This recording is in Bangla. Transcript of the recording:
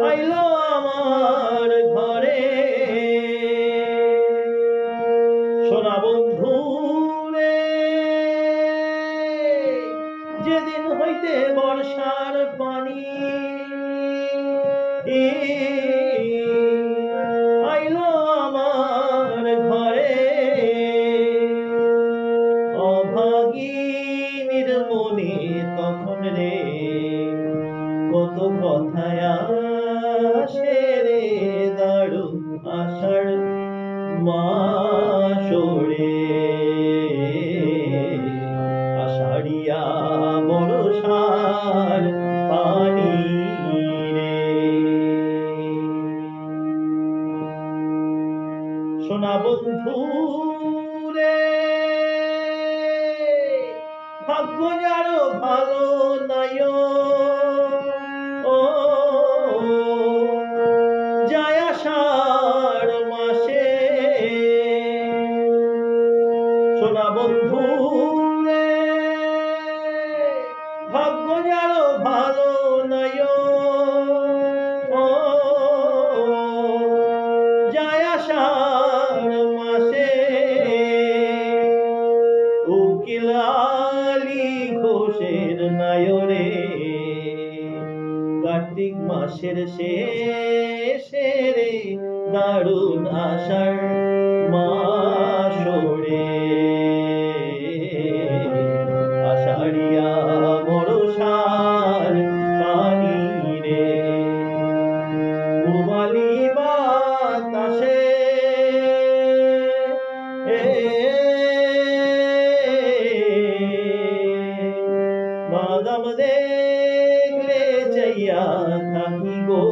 আইলো আমার ঘরে। সোনা বন্ধু রে, যেদিন হইতে বর্ষার পানি আইলো আমার ঘরে, অভাগিনীর মনে তখন রে কত কথায় আসে রে, দারুণ আষাঢ় মাসরে, আষাঢ়িয়া বর্ষার পানি রে। সোনা বন্ধু রে, ভাগ্য যারো ভালো নাই, ও যায় আষাঢ় মাসে। সোনা বন্ধু রে, ভাগ্য যারো ভালো নাই, ও যায় আষাঢ় মাসে। উকিল আলী ঘোষের নায়রে, কার্তিক মাসের শেষে রে, দারুণ আষাঢ় মাসরে, আষাঢ়িয়া বর্ষার পানি রে। পূবালি বাতাসে বাদাম দেখলে চাইয়া থাকি গো।